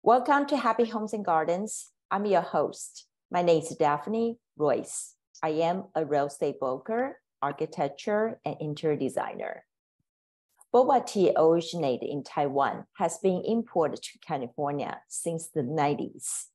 Welcome to Happy Homes and Gardens. I'm your host. My name is Daphne Royce. I am a real estate broker, architecture, and interior designer. Boba tea originated in Taiwan, has been imported to California since the 90s.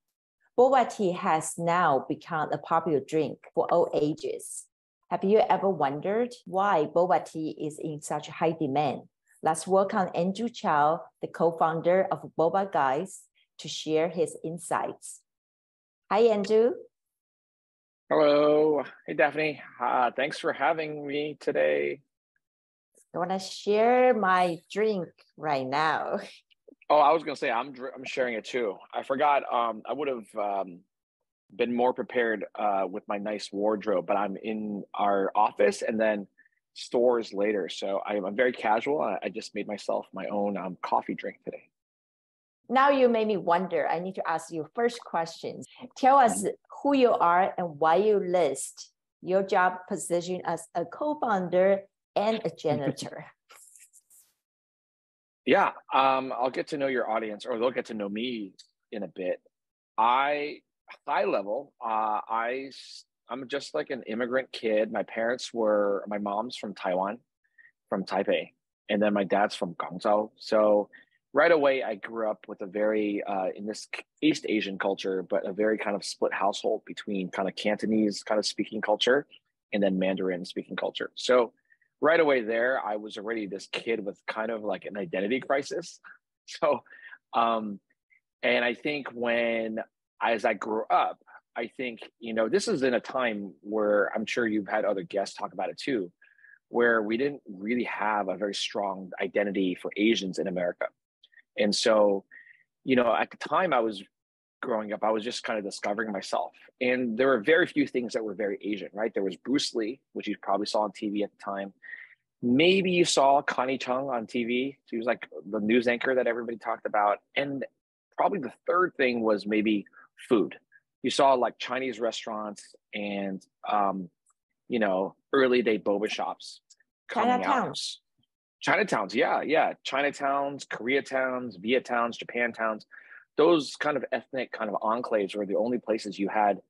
Boba tea has now become a popular drink for all ages. Have you ever wondered why boba tea is in such high demand? Let's welcome Andrew Chau, the co-founder of Boba Guys, to share his insights. Hi, Andrew. Hello. Hey, Daphne. Thanks for having me today. I want to share my drink right now. Oh, I was going to say I'm sharing it too. I forgot. I would have been more prepared with my nice wardrobe, but I'm in our office and then stores later. So I'm very casual. I just made myself my own coffee drink today. Now you made me wonder. I need to ask you first questions. Tell us who you are and why you list your job position as a co-founder and a janitor. Yeah, I'll get to know your audience, or they'll get to know me in a bit. High level, I'm just like an immigrant kid. My mom's from Taiwan, from Taipei, and then my dad's from Guangzhou. So right away, I grew up with a very, in this East Asian culture, but a very kind of split household between kind of Cantonese kind of speaking culture and then Mandarin speaking culture. So right away there, I was already this kid with kind of like an identity crisis. So, and I think as I grew up, I think, this is in a time where I'm sure you've had other guests talk about it too, where we didn't really have a very strong identity for Asians in America. And so, at the time I was growing up, I was just kind of discovering myself. And there were very few things that were very Asian, right? There was Bruce Lee, which you probably saw on TV at the time. Maybe you saw Connie Chung on TV. She was like the news anchor that everybody talked about. And probably the third thing was maybe food. You saw like Chinese restaurants and, early day boba shops coming out. Chinatowns, yeah. Chinatowns, Koreatowns, Vietnamtowns, Japantowns, those kind of ethnic kind of enclaves were the only places you had,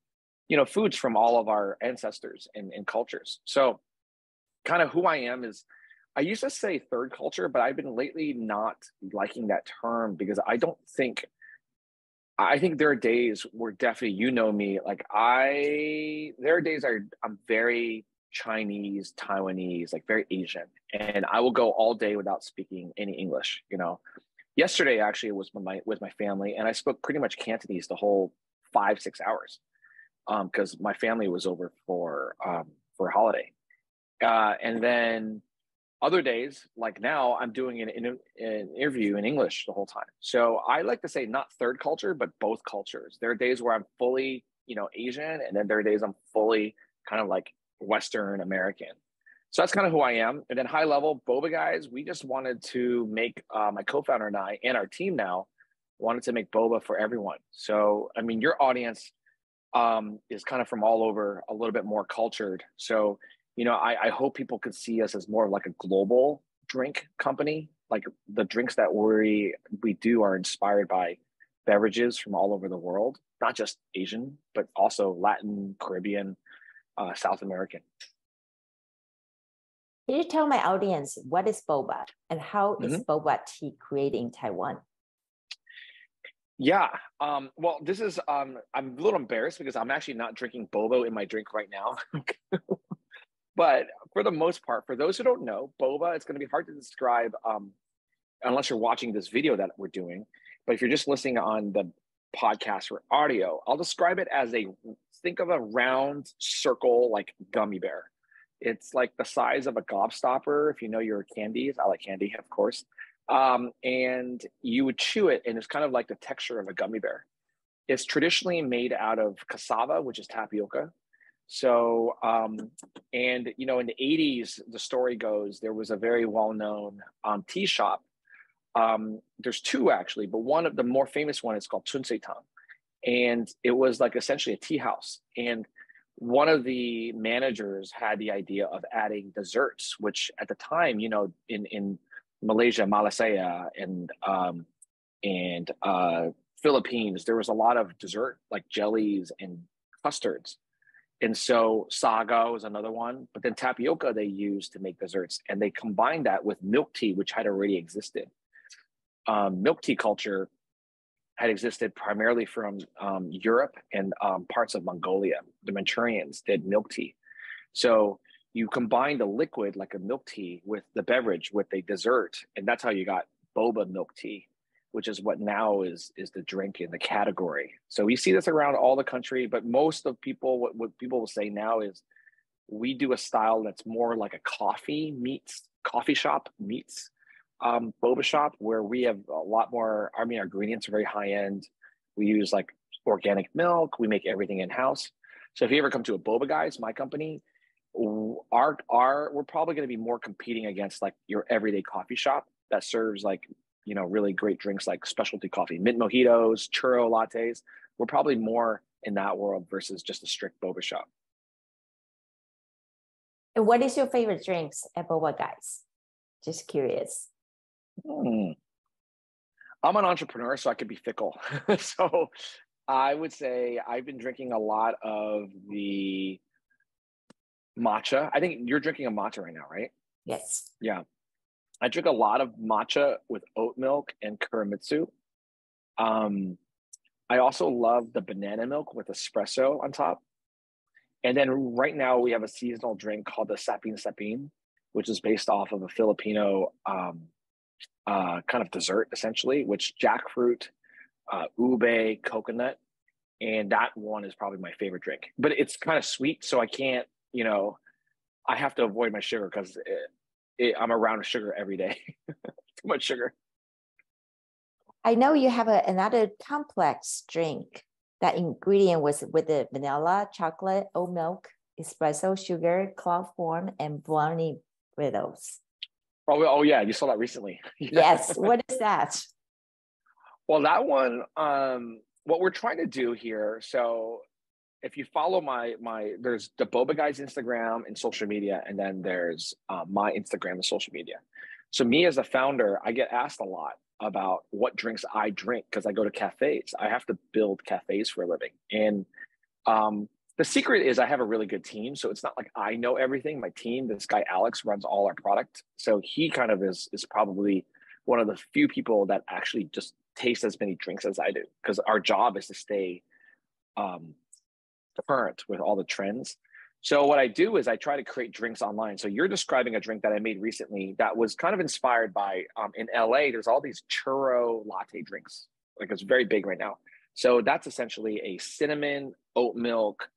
foods from all of our ancestors and cultures. So kind of who I am is, I used to say third culture, but I've been lately not liking that term because I think there are days where definitely, me, like there are days I'm very Chinese, Taiwanese, like very Asian. And I will go all day without speaking any English, Yesterday, actually, was with my family, and I spoke pretty much Cantonese the whole 5-6 hours because my family was over for a holiday. And then other days, like now, I'm doing an interview in English the whole time. So I like to say not third culture, but both cultures. There are days where I'm fully, Asian, and then there are days I'm fully kind of like Western American. So that's kind of who I am. And then high level, Boba Guys, we just wanted to make, my co-founder and I and our team now wanted to make boba for everyone. So, I mean, your audience is kind of from all over, a little bit more cultured. So, I hope people could see us as more of like a global drink company. Like the drinks that we do are inspired by beverages from all over the world, not just Asian, but also Latin, Caribbean, South American. Can you tell my audience what is boba and how is boba tea created in Taiwan? Yeah. Well, this is, I'm a little embarrassed because I'm actually not drinking Bobo in my drink right now. But for the most part, for those who don't know, boba, it's going to be hard to describe unless you're watching this video that we're doing. But if you're just listening on the podcast or audio, I'll describe it as think of a round circle like gummy bear. It's like the size of a gobstopper. If you know your candies, I like candy, of course. And you would chew it, and it's kind of like the texture of a gummy bear. It's traditionally made out of cassava, which is tapioca. So, in the 80s, the story goes, there was a very well-known tea shop. There's two actually, but one of the more famous one is called Chun Tang. And it was like essentially a tea house. And one of the managers had the idea of adding desserts, which at the time, in Malaysia, Malacca, and Philippines, there was a lot of dessert like jellies and custards. And so sago is another one, but then tapioca they use to make desserts, and they combined that with milk tea, which had already existed. Milk tea culture had existed primarily from Europe and parts of Mongolia. The Manchurians did milk tea. So you combined a liquid like a milk tea with the beverage with a dessert, and that's how you got boba milk tea, which is what now is the drink in the category. So we see this around all the country, but most of people, what people will say now is we do a style that's more like a coffee shop meets boba shop, where we have a lot more. I mean, our ingredients are very high end. We use like organic milk. We make everything in house. So if you ever come to a Boba Guys, my company, we're probably going to be more competing against like your everyday coffee shop that serves like, you know, really great drinks like specialty coffee, mint mojitos, churro lattes. We're probably more in that world versus just a strict boba shop. And what is your favorite drinks at Boba Guys? Just curious. I'm an entrepreneur, so I could be fickle. So I would say I've been drinking a lot of the matcha. I think you're drinking a matcha right now, right? Yes. Yeah. I drink a lot of matcha with oat milk and kuramitsu. I also love the banana milk with espresso on top. And then right now we have a seasonal drink called the sapin sapin, which is based off of a Filipino kind of dessert, essentially, which jackfruit, ube, coconut, and that one is probably my favorite drink. But it's kind of sweet, so I can't, you know, I have to avoid my sugar because I'm around sugar every day. Too much sugar. I know you have another complex drink. That ingredient was with the vanilla, chocolate, oat milk, espresso, sugar, cloud form, and brownie riddles. Oh yeah, you saw that recently. Yes. What is that? Well, that one, what we're trying to do here. So if you follow there's the Boba Guys Instagram and social media, and then there's my Instagram and social media. So me as a founder, I get asked a lot about what drinks I drink because I go to cafes. I have to build cafes for a living. And the secret is I have a really good team. So it's not like I know everything. My team, this guy, Alex, runs all our product. So he kind of is probably one of the few people that actually just taste as many drinks as I do, because our job is to stay current with all the trends. So what I do is I try to create drinks online. So you're describing a drink that I made recently that was kind of inspired by, in LA, there's all these churro latte drinks. Like it's very big right now. So that's essentially a cinnamon, oat milk,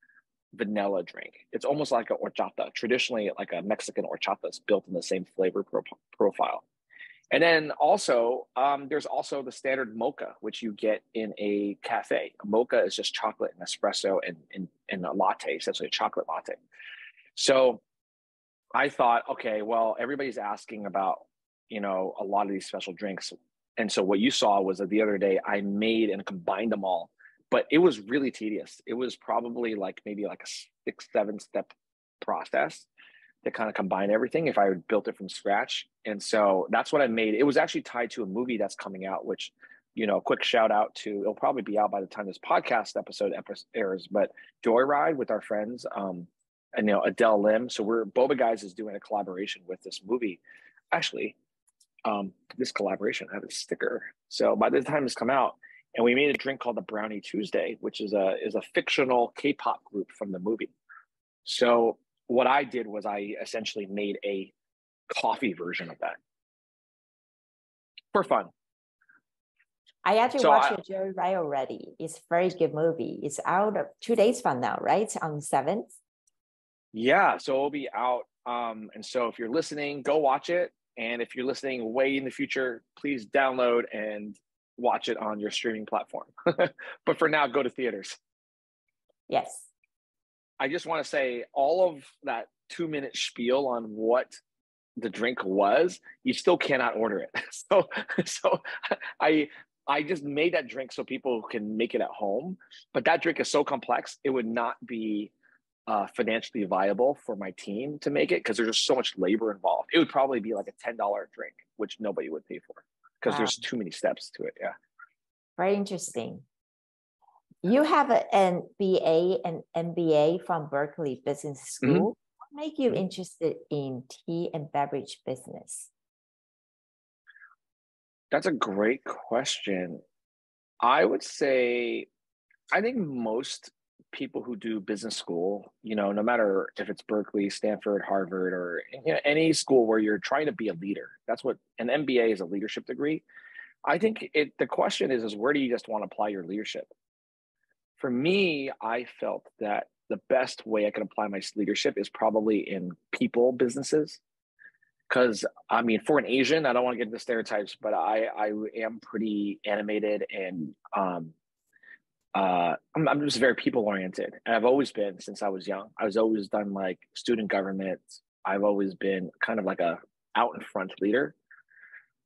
vanilla drink. It's almost like an horchata, traditionally like a Mexican horchata. It's built in the same flavor profile. And then also, there's also the standard mocha, which you get in a cafe. A mocha is just chocolate and espresso and a latte, essentially a chocolate latte. So I thought, okay, well, everybody's asking about, you know, a lot of these special drinks. And so what you saw was that the other day I made and combined them all, but it was really tedious. It was probably like maybe like a 6-7 step process to kind of combine everything if I had built it from scratch. And so that's what I made. It was actually tied to a movie that's coming out, which, you know, quick shout out to, it'll probably be out by the time this podcast episode airs, but Joyride with our friends, and, you know, Adele Lim. So Boba Guys is doing a collaboration with this movie. Actually, this collaboration, I have a sticker. So by the time it's come out, and we made a drink called the Brownie Tuesday, which is a fictional K-pop group from the movie. So what I did was I essentially made a coffee version of that for fun. I actually watched Joyride already. It's a very good movie. It's out 2 days from now, right? On 7th. Yeah, so it'll be out. And so if you're listening, go watch it. And if you're listening way in the future, please download and watch it on your streaming platform. But for now, go to theaters. Yes. I just want to say all of that 2-minute spiel on what the drink was, you still cannot order it. So I just made that drink so people can make it at home. But that drink is so complex, it would not be financially viable for my team to make it because there's just so much labor involved. It would probably be like a $10 drink, which nobody would pay for because there's too many steps to it. Yeah. Very interesting. You have an BA and MBA from Berkeley Business School. What made you interested in tea and beverage business? That's a great question. I would say, I think most people who do business school, no matter if it's Berkeley, Stanford, Harvard, or any school where you're trying to be a leader, that's what an MBA is, a leadership degree. I think the question is where do you just want to apply your leadership? For me, I felt that the best way I could apply my leadership is probably in people businesses. Because for an Asian, I don't want to get into stereotypes, but I am pretty animated and I'm just very people oriented, and I've always been since I was young. I was always done like student government. I've always been kind of like a out in front leader.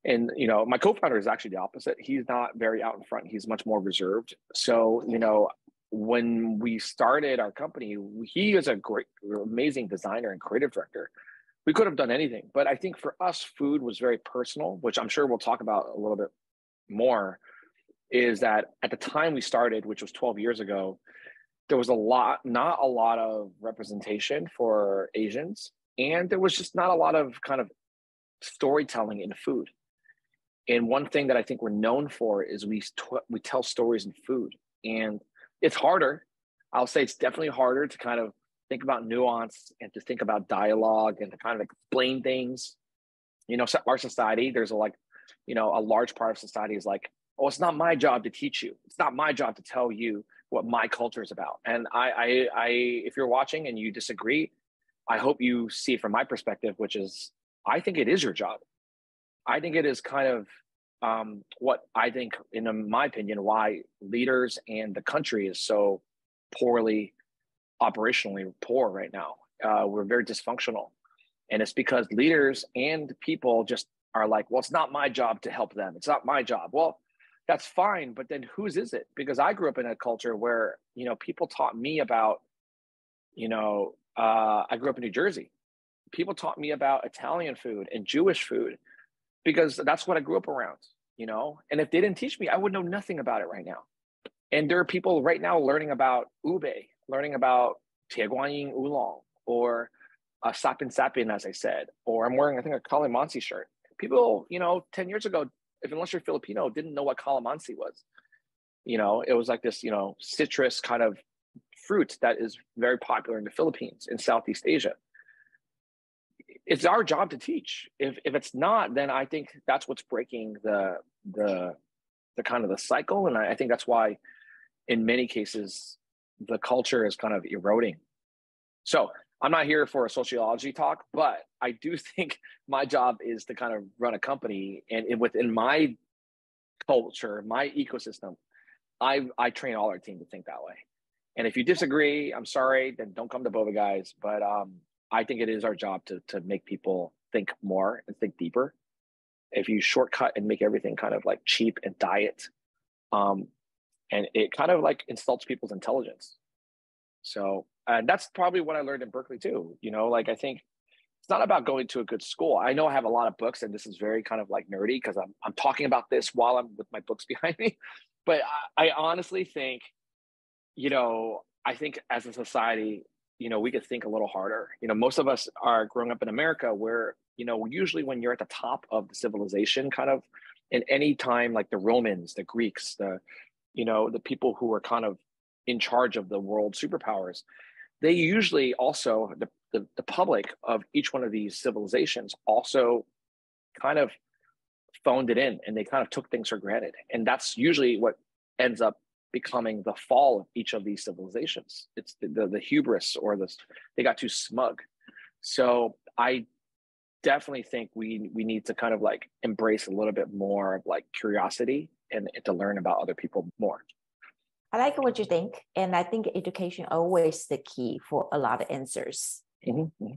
And my co-founder is actually the opposite. He's not very out in front. He's much more reserved. So when we started our company, he is a great, amazing designer and creative director. We could have done anything, but I think for us, food was very personal, which I'm sure we'll talk about a little bit more. Is that at the time we started, which was 12 years ago, there was not a lot of representation for Asians, and there was just not a lot of kind of storytelling in food. And one thing that I think we're known for is we tell stories in food, and it's harder. I'll say it's definitely harder to kind of think about nuance and to think about dialogue and to kind of explain things. Our society, there's a large part of society is like, oh, it's not my job to teach you. It's not my job to tell you what my culture is about. And if you're watching and you disagree, I hope you see it from my perspective, which is, I think it is your job. I think it is kind of what I think, in my opinion, why leaders and the country is so operationally poor right now. We're very dysfunctional. And it's because leaders and people just are like, well, it's not my job to help them. It's not my job. Well, that's fine. But then whose is it? Because I grew up in a culture where, people taught me about, I grew up in New Jersey. People taught me about Italian food and Jewish food because that's what I grew up around, and if they didn't teach me, I would know nothing about it right now. And there are people right now learning about ube, learning about Taiwan oolong, or sapin sapin, as I said, or I'm wearing, I think, a calamansi shirt. People, 10 years ago, unless you're Filipino, didn't know what calamansi was. It was like this, citrus kind of fruit that is very popular in the Philippines, in Southeast Asia. It's our job to teach. If it's not, then I think that's what's breaking the kind of the cycle. And I think that's why in many cases, the culture is kind of eroding. So I'm not here for a sociology talk, but I do think my job is to kind of run a company, and within my culture, my ecosystem, I train all our team to think that way. And if you disagree, I'm sorry, then don't come to Boba Guys. But I think it is our job to make people think more and think deeper. If you shortcut and make everything kind of like cheap and diet, and it kind of like insults people's intelligence. So that's probably what I learned in Berkeley too. I think it's not about going to a good school. I know I have a lot of books, and this is very kind of like nerdy because I'm talking about this while I'm with my books behind me. But I honestly think, I think as a society, we could think a little harder. Most of us are growing up in America where, usually when you're at the top of the civilization, kind of in any time, like the Romans, the Greeks, the people who were kind of in charge of the world superpowers, they usually also, the public of each one of these civilizations also kind of phoned it in, and they kind of took things for granted. And that's usually what ends up becoming the fall of each of these civilizations. It's the hubris, or they got too smug. So I definitely think we need to kind of like embrace a little bit more of like curiosity and to learn about other people more. I like what you think. And I think education always the key for a lot of answers. Mm-hmm.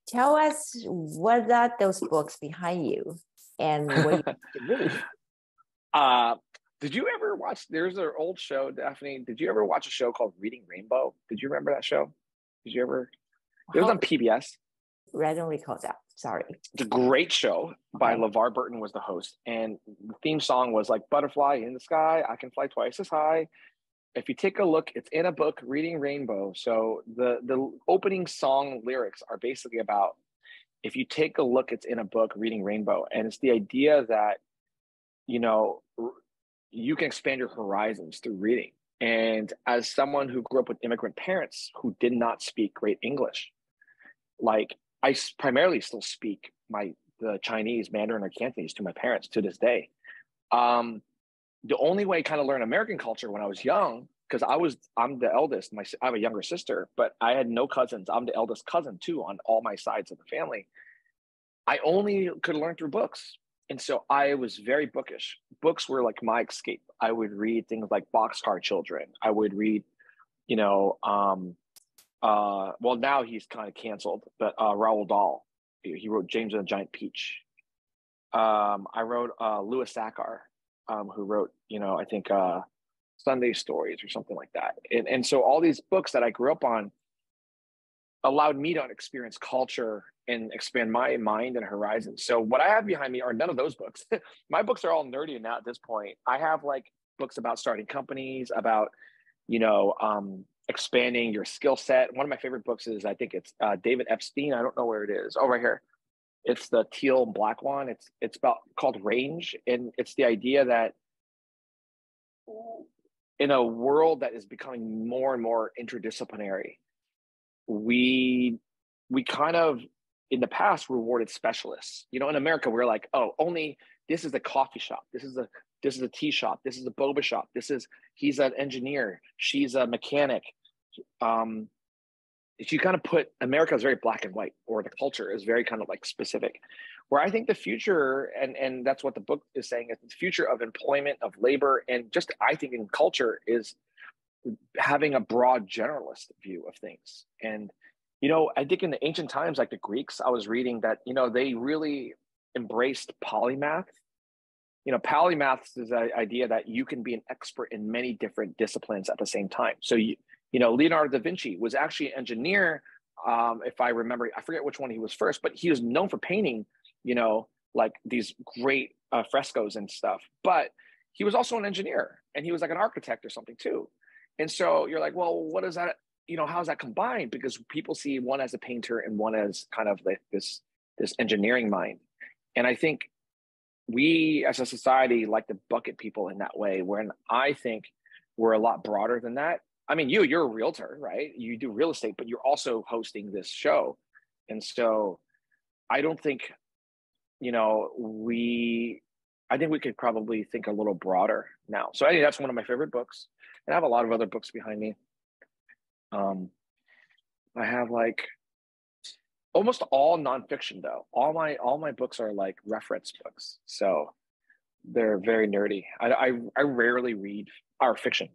Tell us, what are those books behind you and what you read? Did you ever watch, there's an old show, Daphne, did you ever watch a show called Reading Rainbow? Did you remember that show? Did you ever? It was on PBS. I don't recall that. Sorry. It's a great show by Okay. LeVar Burton was the host. And the theme song was like, butterfly in the sky, I can fly twice as high. If you take a look, it's in a book, Reading Rainbow. So the opening song lyrics are basically about, if you take a look, it's in a book, Reading Rainbow. And it's the idea that, you know, you can expand your horizons through reading. And as someone who grew up with immigrant parents who did not speak great English, like I primarily still speak the Chinese, Mandarin, or Cantonese to my parents to this day. The only way I kind of learned American culture when I was young, because I'm the eldest. I have a younger sister, but I had no cousins. I'm the eldest cousin too on all my sides of the family. I only could learn through books. And so I was very bookish. Books were like my escape. I would read things like Boxcar Children. I would read, you know, well, now he's kind of canceled, but Roald Dahl. He wrote James and the Giant Peach. I wrote Louis Sachar, who wrote, you know, I think Sunday Stories or something like that. And so all these books that I grew up on allowed me to experience culture and expand my mind and horizons. So what I have behind me are none of those books. My books are all nerdy now at this point. I have like books about starting companies, about, you know, expanding your skill set. One of my favorite books is, I think it's David Epstein. I don't know where it is. Oh, right here. It's the teal and black one. It's called Range. And it's the idea that in a world that is becoming more and more interdisciplinary, we kind of in the past rewarded specialists. You know, in America, we're like, oh, only this is a coffee shop. This is a tea shop. This is a boba shop. He's an engineer. She's a mechanic. If you kind of put America is very black and white, or the culture is very kind of like specific, where I think the future, and that's what the book is saying, is the future of employment, of labor, and just I think in culture is having a broad generalist view of things. And, you know, I think in the ancient times, like the Greeks, I was reading that, you know, they really embraced polymath. You know, polymath is the idea that you can be an expert in many different disciplines at the same time. So, you know, Leonardo da Vinci was actually an engineer. If I remember, I forget which one he was first, but he was known for painting, you know, like these great frescoes and stuff. But he was also an engineer, and he was like an architect or something too. And so you're like, well, what is that? You know, how is that combined? Because people see one as a painter and one as kind of like this engineering mind. And I think we as a society like to bucket people in that way, when I think we're a lot broader than that. I mean, you're a realtor, right? You do real estate, but you're also hosting this show. And so I don't think, you know, I think we could probably think a little broader now. So I think that's one of my favorite books. And I have a lot of other books behind me. I have like almost all nonfiction though. All my books are like reference books. So they're very nerdy. I rarely read our fiction.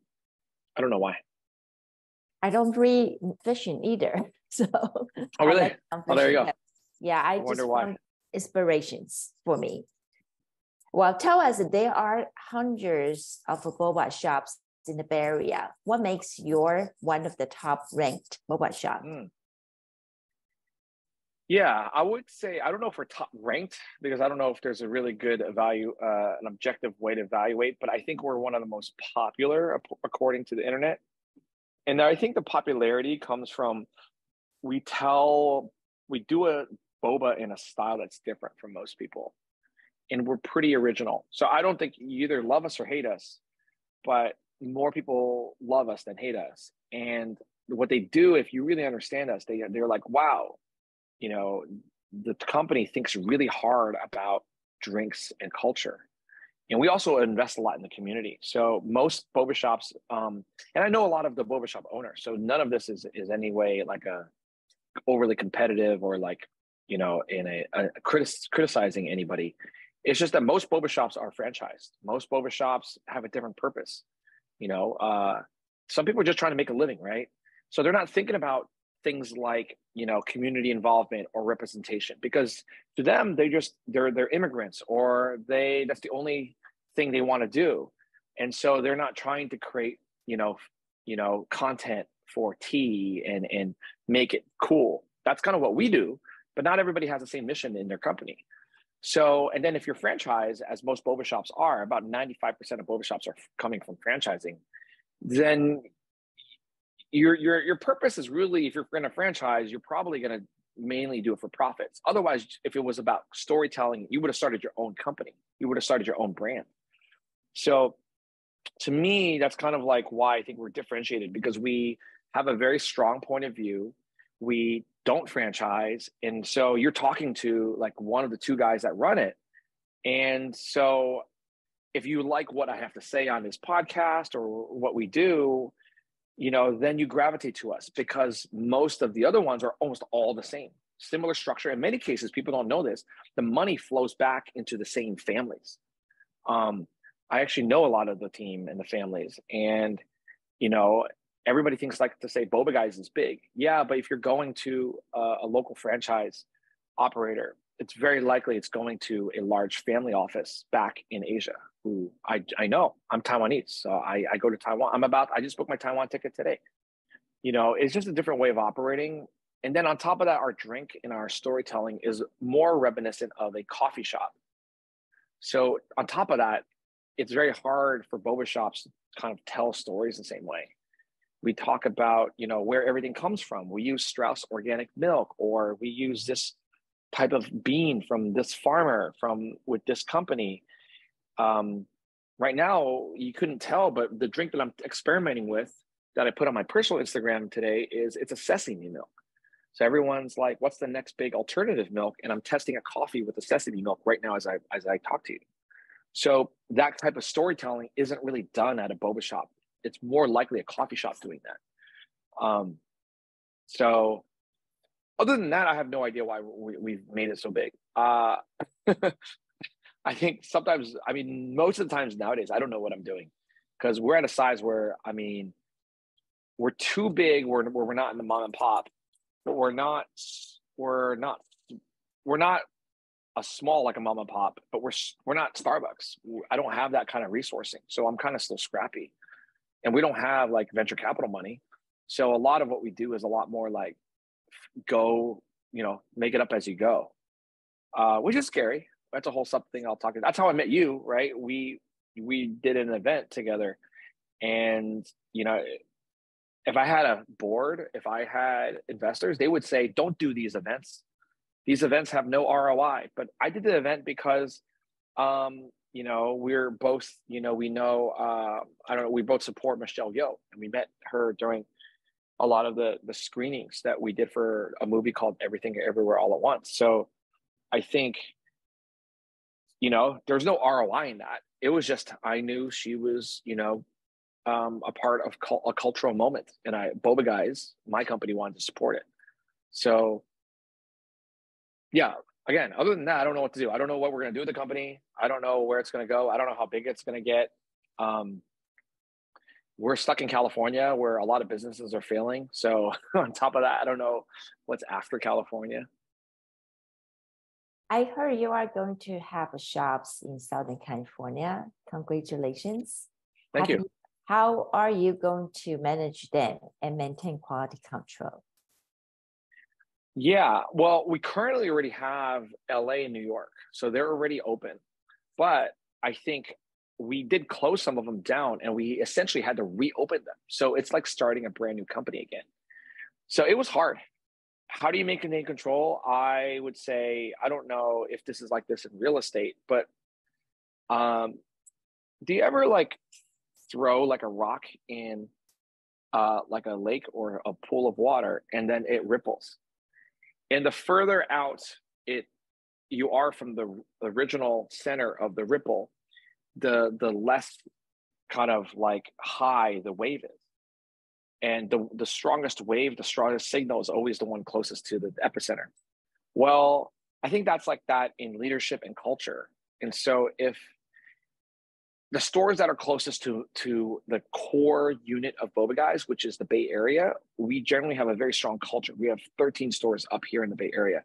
I don't know why. I don't read fiction either. So oh really? Like oh, there you go. Yeah, I wonder just why. want inspirations for me. Well, tell us, there are hundreds of boba shops in the Bay Area. What makes your one of the top ranked boba shop? Yeah, I would say, I don't know if we're top ranked, because I don't know if there's a really good an objective way to evaluate, but I think we're one of the most popular according to the internet. And I think the popularity comes from, we do a boba in a style that's different from most people. And we're pretty original. So I don't think you either love us or hate us, but more people love us than hate us. And what they do, if you really understand us, they're like, wow, you know, the company thinks really hard about drinks and culture. And we also invest a lot in the community. So most boba shops, and I know a lot of the boba shop owners, so none of this is any way like a overly competitive or like, you know, in a criticizing anybody. It's just that most boba shops are franchised. Most boba shops have a different purpose. You know, some people are just trying to make a living, right? So they're not thinking about things like, you know, community involvement or representation, because to them, they're immigrants, or that's the only thing they want to do. And so they're not trying to create, you know, content for tea and make it cool. That's kind of what we do. but not everybody has the same mission in their company. So, and then if you're franchise, as most boba shops are, about 95% of boba shops are coming from franchising, then your purpose is really, if you're going to franchise, you're probably going to mainly do it for profits. Otherwise, if it was about storytelling, you would have started your own company. You would have started your own brand. So to me, that's kind of like why I think we're differentiated, because we have a very strong point of view. We don't franchise. And so you're talking to like one of the two guys that run it. And so if you like what I have to say on this podcast or what we do, then you gravitate to us, because most of the other ones are almost all the same, similar structure. In many cases, people don't know this, the money flows back into the same families. I actually know a lot of the team and the families, and, everybody thinks like to say Boba Guys is big. Yeah, but if you're going to a local franchise operator, it's very likely it's going to a large family office back in Asia, who I know. I'm Taiwanese, so I go to Taiwan. I just booked my Taiwan ticket today. It's just a different way of operating. And then on top of that, our drink and our storytelling is more reminiscent of a coffee shop. So on top of that, it's very hard for boba shops to kind of tell stories the same way. We talk about, where everything comes from. We use Strauss organic milk, or we use this type of bean from this farmer with this company. Right now, you couldn't tell, but the drink that I'm experimenting with that I put on my personal Instagram today it's a sesame milk. So everyone's like, what's the next big alternative milk? And I'm testing a coffee with the sesame milk right now as I talk to you. So that type of storytelling isn't really done at a boba shop. It's more likely a coffee shop doing that. So other than that, I have no idea why we've made it so big. I think sometimes, most of the times nowadays, I don't know what I'm doing, because we're at a size where, we're too big. We're not in the mom and pop, but we're not a small like a mom and pop, but we're not Starbucks. I don't have that kind of resourcing, so I'm kind of still scrappy, and we don't have like venture capital money. So a lot of what we do is a lot more like go, make it up as you go, which is scary. That's a whole something I'll talk about. That's how I met you, right? We did an event together, and if I had a board, if I had investors, they would say, don't do these events. These events have no ROI. But I did the event because, we're both, we know, we both support Michelle Yeoh, and we met her during a lot of the screenings that we did for a movie called Everything Everywhere All at Once. So I think, there's no ROI in that. It was just, I knew she was, a part of a cultural moment, and Boba Guys, my company, wanted to support it. So yeah, again, other than that, I don't know what to do. I don't know what we're going to do with the company. I don't know where it's going to go. I don't know how big it's going to get. We're stuck in California, where a lot of businesses are failing. So on top of that, I don't know what's after California. I heard you are going to have shops in Southern California. Congratulations. Thank you. How are you going to manage them and maintain quality control? Yeah, well, we currently already have LA and New York, so they're already open. But I think we did close some of them down, and we essentially had to reopen them. So it's like starting a brand new company again. So it was hard. How do you maintain control? I would say, I don't know if this is like this in real estate, but do you ever like throw like a rock in like a lake or a pool of water, and then it ripples? And the further out you are from the original center of the ripple, the less kind of like high the wave is. And the strongest wave, the strongest signal is always the one closest to the epicenter. Well, I think that's like that in leadership and culture. And so if the stores that are closest to the core unit of Boba Guys, which is the Bay Area, we generally have a very strong culture. We have 13 stores up here in the Bay Area.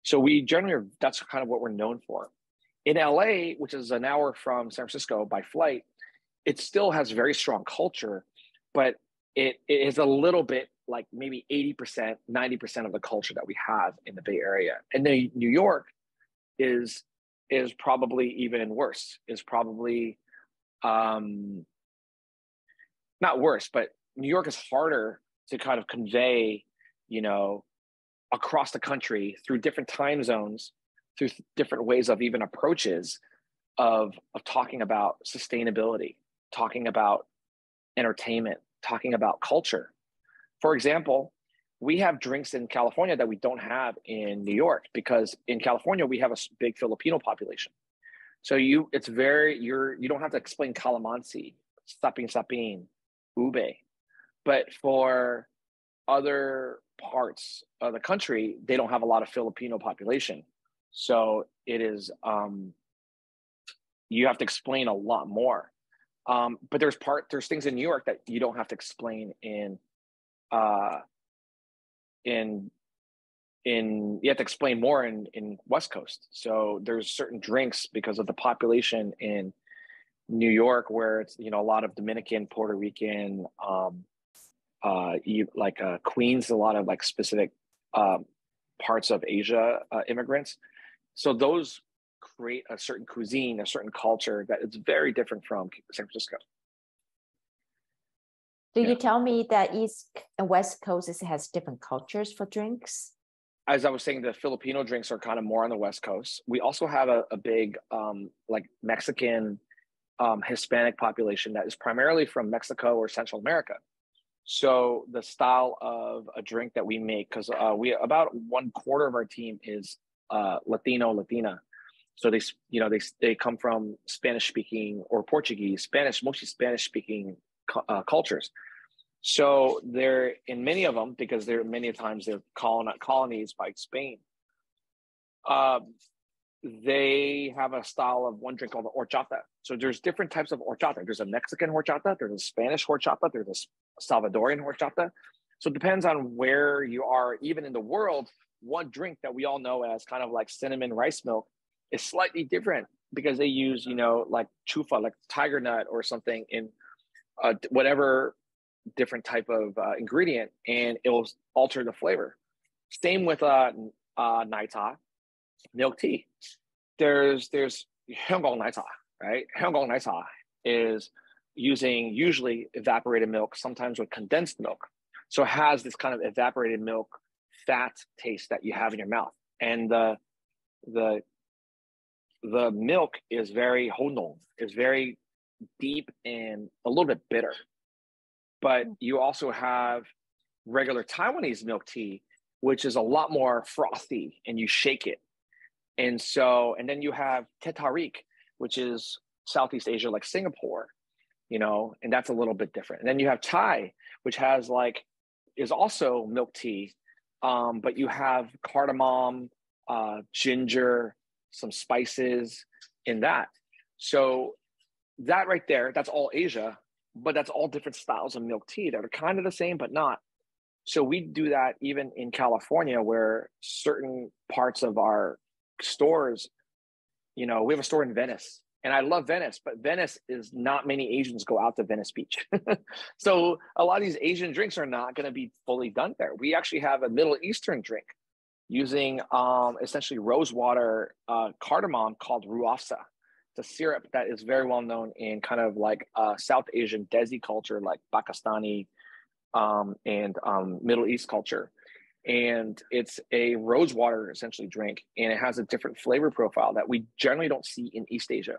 So that's kind of what we're known for. In LA, which is an hour from San Francisco by flight, it still has very strong culture, but it is a little bit like maybe 80%, 90% of the culture that we have in the Bay Area. And then New York is probably even worse, is probably not worse, but New York is harder to kind of convey, you know, across the country through different time zones, through different ways of even approaches of talking about sustainability, talking about entertainment, talking about culture. For example, we have drinks in California that we don't have in New York, because in California we have a big Filipino population. So you don't have to explain calamansi, sapin, ube. But for other parts of the country, they don't have a lot of Filipino population. So it is, you have to explain a lot more. But there's things in New York that you don't have to explain you have to explain more in West Coast. So there's certain drinks because of the population in New York where it's, you know, a lot of Dominican, Puerto Rican, Queens, a lot of like specific parts of Asia immigrants. So those create a certain cuisine, a certain culture that is very different from San Francisco. Do you tell me that East and West Coast has different cultures for drinks? As I was saying, the Filipino drinks are kind of more on the West Coast. We also have a big like Mexican, Hispanic population that is primarily from Mexico or Central America. So the style of a drink that we make, because we about 1/4 of our team is Latino, Latina. So they come from Spanish speaking or Portuguese, mostly Spanish speaking cultures. So they're in many of them, because many times they're colonies by Spain. They have a style of one drink called the horchata. So there's different types of horchata. There's a Mexican horchata, there's a Spanish horchata, there's a Salvadorian horchata. So it depends on where you are, even in the world. One drink that we all know as kind of like cinnamon rice milk is slightly different, because they use, you know, like chufa, like tiger nut or something in whatever different type of ingredient, and it will alter the flavor. Same with naita, milk tea. There's Hyunggong naita, right? Hyunggong naita is using usually evaporated milk, sometimes with condensed milk. So it has this kind of evaporated milk fat taste that you have in your mouth. And the milk is very honong, is very deep and a little bit bitter. But you also have regular Taiwanese milk tea, which is a lot more frothy, and you shake it. And then you have teh tarik, which is Southeast Asia, like Singapore, you know, and that's a little bit different. And then you have Thai, which is also milk tea, but you have cardamom, ginger, some spices in that. So that right there, that's all Asia, but that's all different styles of milk tea that are kind of the same, but not. So we do that even in California, where certain parts of our stores, you know, we have a store in Venice, and I love Venice, but Venice is not many Asians go out to Venice Beach. So a lot of these Asian drinks are not going to be fully done there. We actually have a Middle Eastern drink using essentially rose water, cardamom, called ruafsa. It's a syrup that is very well known in kind of like South Asian Desi culture, like Pakistani and Middle East culture. And it's a rose water essentially drink, and it has a different flavor profile that we generally don't see in East Asia.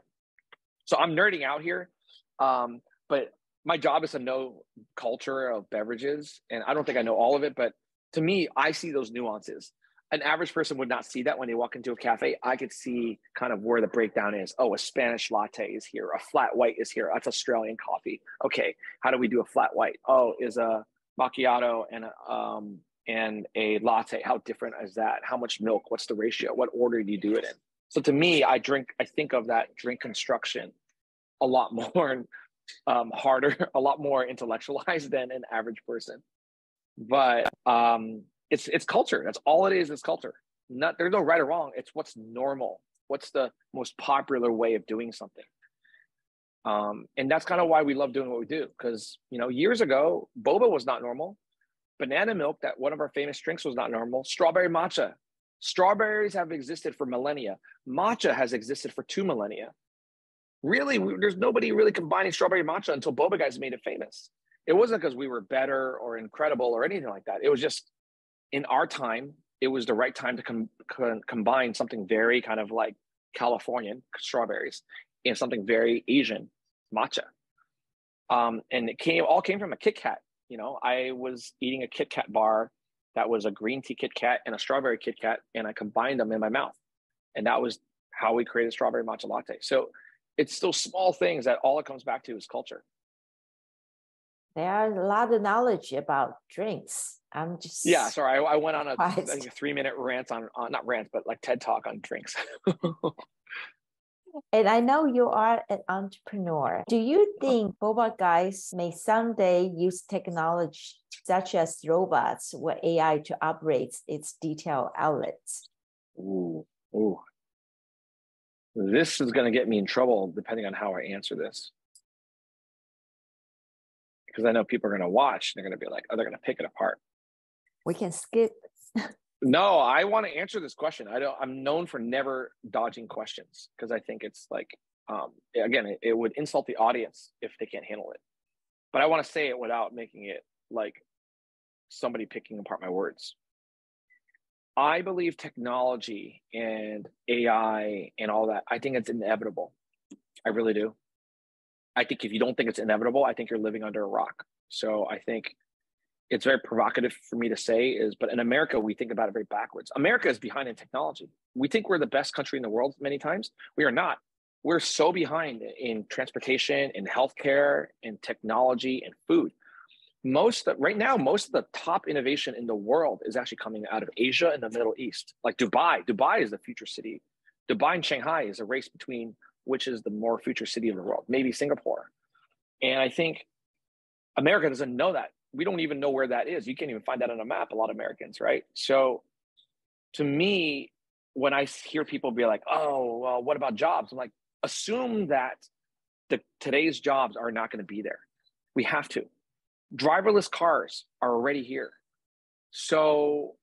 So I'm nerding out here, but my job is to know culture of beverages, and I don't think I know all of it, but to me, I see those nuances. An average person would not see that when they walk into a cafe. I could see kind of where the breakdown is. Oh, a Spanish latte is here. A flat white is here. That's Australian coffee. Okay, how do we do a flat white? Oh, is a macchiato and a latte. How different is that? How much milk? What's the ratio? What order do you do it in? So to me, I think of that drink construction a lot more harder, a lot more intellectualized than an average person. But it's culture. That's all it is culture. There's no right or wrong. It's what's normal. What's the most popular way of doing something? And that's kind of why we love doing what we do. Because, you know, years ago, boba was not normal. Banana milk, that one of our famous drinks, was not normal. Strawberry matcha. Strawberries have existed for millennia. Matcha has existed for 2 millennia. Really, there's nobody really combining strawberry matcha until Boba Guys made it famous. It wasn't because we were better or incredible or anything like that. It was just in our time, it was the right time to combine something very kind of like Californian strawberries and something very Asian, matcha. And it all came from a Kit Kat. You know, I was eating a Kit Kat bar that was a green tea Kit Kat and a strawberry Kit Kat, and I combined them in my mouth. And that was how we created strawberry matcha latte. So it's still small things that all it comes back to is culture. There are a lot of knowledge about drinks. I'm just sorry. I went on a 3-minute rant on not rant, but like TED Talk on drinks. And I know you are an entrepreneur. Do you think Boba Guys may someday use technology such as robots or AI to operate its retail outlets? Ooh. This is going to get me in trouble depending on how I answer this. Because I know people are going to watch and they're going to be like, oh, they're going to pick it apart. We can skip. No, I want to answer this question. I'm known for never dodging questions because I think it's like, again, it would insult the audience if they can't handle it. But I want to say it without making it like somebody picking apart my words. I believe technology and AI and all that, I think it's inevitable. I really do. I think if you don't think it's inevitable, I think you're living under a rock. So I think it's very provocative for me to say but in America, we think about it very backwards. America is behind in technology. We think we're the best country in the world many times. We are not. We're so behind in transportation, in healthcare, in technology, and food. Right now, most of the top innovation in the world is actually coming out of Asia and the Middle East. Like Dubai. Dubai is the future city. Dubai and Shanghai is a race between which is the more future city of the world, maybe Singapore. And I think America doesn't know that. We don't even know where that is. You can't even find that on a map, a lot of Americans, right? So to me, when I hear people be like, oh, well, what about jobs? I'm like, assume that today's jobs are not going to be there. We have to. Driverless cars are already here. So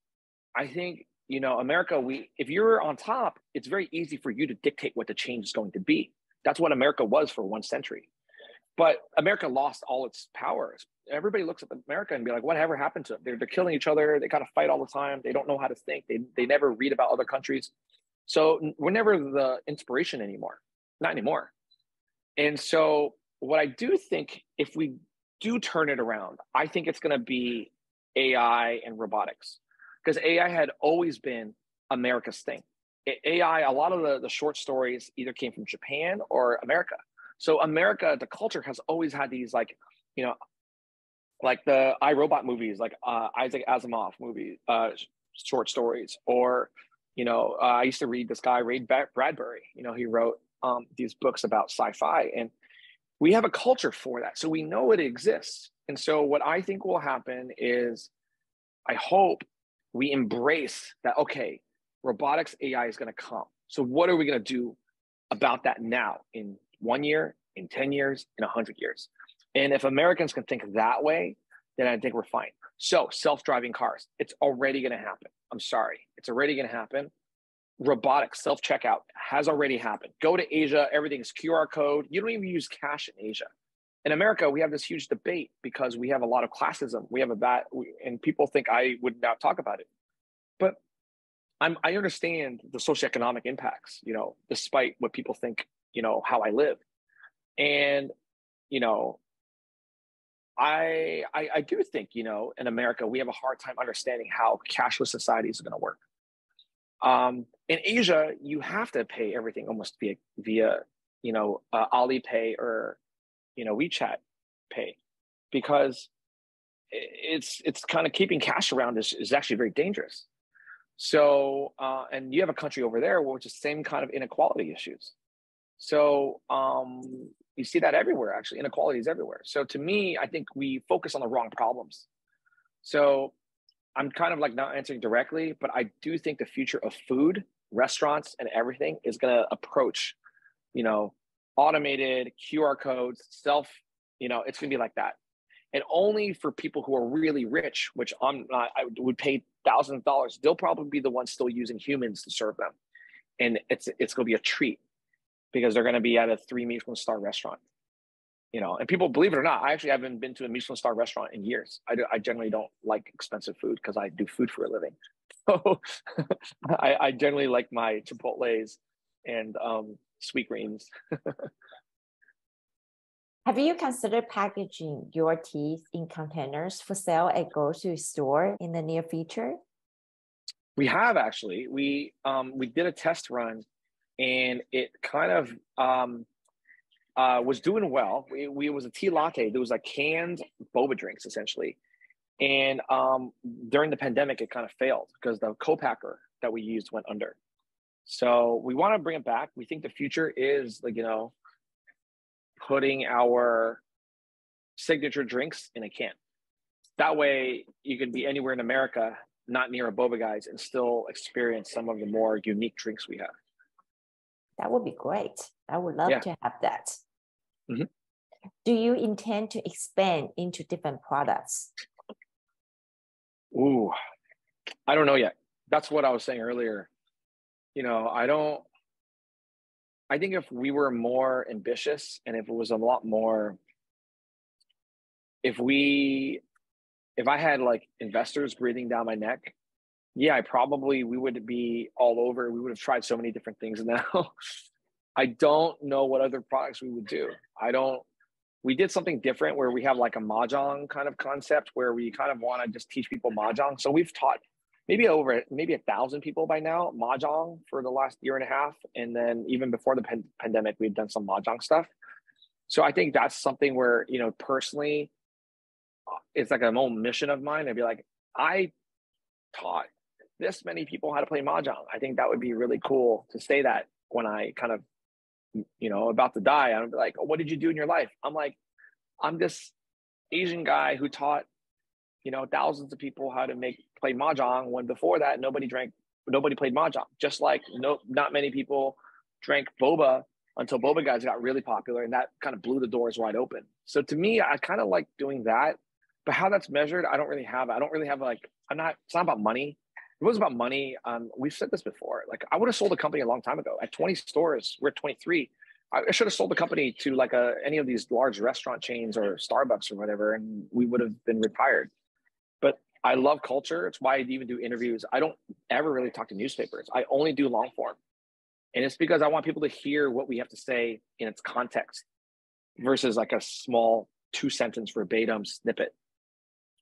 I think, America, if you're on top, it's very easy for you to dictate what the change is going to be. That's what America was for 1 century. But America lost all its powers. Everybody looks at America and be like, whatever happened to them? They're killing each other. They got to fight all the time. They don't know how to think. They never read about other countries. So we're never the inspiration anymore. Not anymore. And so what I do think, if we do turn it around, I think it's going to be AI and robotics. Because AI had always been America's thing. AI, a lot of the short stories either came from Japan or America. So America, the culture has always had these like the iRobot movies, like Isaac Asimov movies, short stories, or I used to read this guy Ray Bradbury. He wrote these books about sci-fi, and we have a culture for that, so we know it exists. And so what I think will happen is, I hope we embrace that. Okay, robotics, AI is going to come. So what are we going to do about that now, in 1 year, in 10 years, in 100 years? And if Americans can think that way, then I think we're fine. So self-driving cars, it's already going to happen. I'm sorry. It's already going to happen. Robotics, self-checkout has already happened. Go to Asia, everything's QR code. You don't even use cash in Asia. In America, we have this huge debate because we have a lot of classism. And people think I would not talk about it. But I understand the socioeconomic impacts, despite what people think, how I live. And, I do think, in America, we have a hard time understanding how cashless societies are going to work. In Asia, you have to pay everything almost via Alipay or, WeChat Pay, because it's kind of keeping cash around is actually very dangerous. So, and you have a country over there which is the same kind of inequality issues. So you see that everywhere, actually, inequality is everywhere. So to me, I think we focus on the wrong problems. So I'm kind of like not answering directly, but I do think the future of food, restaurants, and everything is going to approach, automated QR codes, it's going to be like that. and only for people who are really rich, which I'm not, I would pay thousands of dollars. They'll probably be the ones still using humans to serve them. And it's going to be a treat because they're going to be at a 3 Michelin star restaurant, you know, and people, believe it or not, I actually haven't been to a Michelin star restaurant in years. I generally don't like expensive food because I do food for a living. So I generally like my Chipotles and sweet greens. Have you considered packaging your teas in containers for sale at grocery store in the near future? We have actually. We did a test run, and it kind of was doing well. It was a tea latte. There was like canned boba drinks essentially, and during the pandemic, it kind of failed because the co-packer that we used went under. So we want to bring it back. We think the future is like, you know, putting our signature drinks in a can. That way you can be anywhere in America, not near a Boba Guys, and still experience some of the more unique drinks we have. That would be great. I would love to have that. Mm-hmm. Do you intend to expand into different products? Ooh, I don't know yet. That's what I was saying earlier. You know, I think if we were more ambitious and if it was a lot more, if I had like investors breathing down my neck, yeah, we would be all over. We would have tried so many different things. And now I don't know what other products we would do. We did something different where we have like a mahjong kind of concept where we kind of want to just teach people mahjong. So we've taught maybe 1,000 people by now mahjong for the last year and a half. And then even before the pandemic, we've done some mahjong stuff. So I think that's something where, you know, personally, it's like an old mission of mine. I'd be like, I taught this many people how to play mahjong. I think that would be really cool to say that when I kind of, you know, about to die. I'd be like, oh, what did you do in your life? I'm like, I'm this Asian guy who taught, you know, thousands of people how to play mahjong when before that nobody played mahjong. Just like not many people drank boba until Boba Guys got really popular, and that kind of blew the doors wide open. So to me, I kind of like doing that, but how that's measured, I don't really have like, it's not about money. If it was about money, we've said this before. Like I would have sold a company a long time ago. At 20 stores, we're at 23. I should have sold the company to like any of these large restaurant chains or Starbucks or whatever, and we would have been retired. But I love culture. It's why I even do interviews. I don't ever really talk to newspapers. I only do long form. And it's because I want people to hear what we have to say in its context versus like a small 2-sentence verbatim snippet,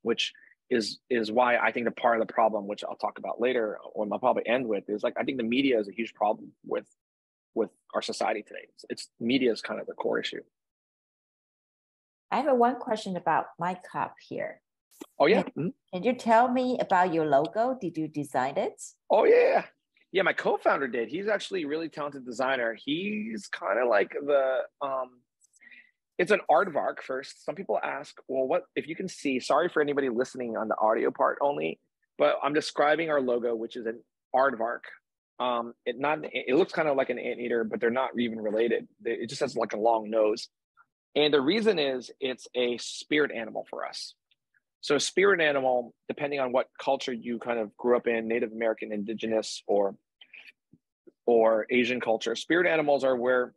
which is why I think the part of the problem, which I'll talk about later, or I'll probably end with, is like I think the media is a huge problem with our society today. It's media is kind of the core issue. I have one question about my cup here. Oh yeah. Can you tell me about your logo? Did you design it? Oh yeah. Yeah, my co-founder did. He's actually a really talented designer. He's kind of like it's an aardvark first. Some people ask, well, what if you can see, sorry for anybody listening on the audio part only, but I'm describing our logo, which is an aardvark. It looks kind of like an anteater, but they're not even related. It just has like a long nose. And the reason is it's a spirit animal for us. So a spirit animal, depending on what culture you kind of grew up in, Native American, indigenous, or Asian culture, spirit animals are where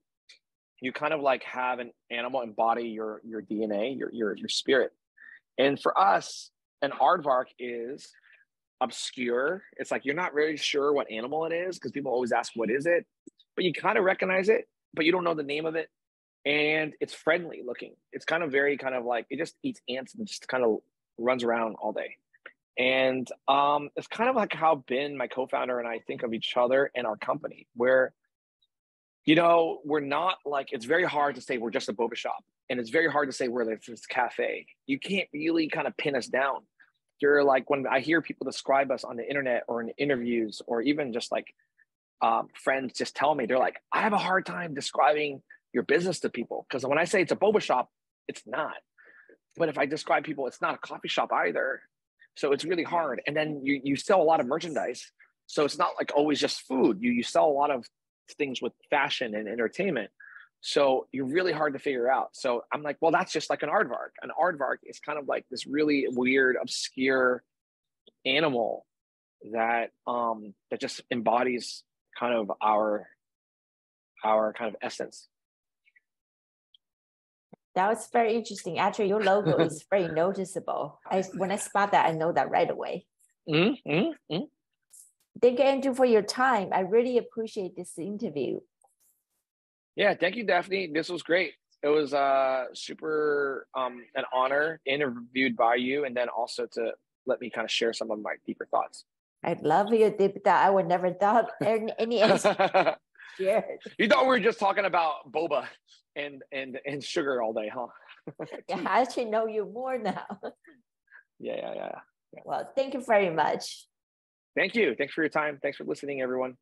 you kind of like have an animal embody your DNA, your spirit. And for us, an aardvark is obscure. It's like you're not really sure what animal it is because people always ask, what is it? But you kind of recognize it, but you don't know the name of it. And it's friendly looking. It's kind of very kind of like, it just eats ants and just kind of runs around all day. And it's kind of like how Ben, my co-founder, and I think of each other and our company, where, you know, we're not like, it's very hard to say we're just a boba shop. And it's very hard to say we're this cafe. You can't really kind of pin us down. You're like, when I hear people describe us on the internet or in interviews, or even just like friends just tell me, they're like, I have a hard time describing your business to people. Because when I say it's a boba shop, it's not. But if I describe people, it's not a coffee shop either. So it's really hard. And then you sell a lot of merchandise. So it's not like always just food. You sell a lot of things with fashion and entertainment. So you're really hard to figure out. So I'm like, well, that's just like an aardvark. An aardvark is kind of like this really weird, obscure animal that that just embodies kind of our kind of essence. That was very interesting. Actually, your logo is very noticeable. When I spot that, I know that right away. Mm-hmm, mm-hmm. Thank you, Andrew, for your time. I really appreciate this interview. Yeah, thank you, Daphne. This was great. It was super an honor interviewed by you, and then also to let me kind of share some of my deeper thoughts. I love your deep thought. I would never thought any answer shared. You thought we were just talking about boba and sugar all day, huh? Yeah, I actually know you more now. Yeah. Well, thank you very much. Thank you. Thanks for your time. Thanks for listening, everyone.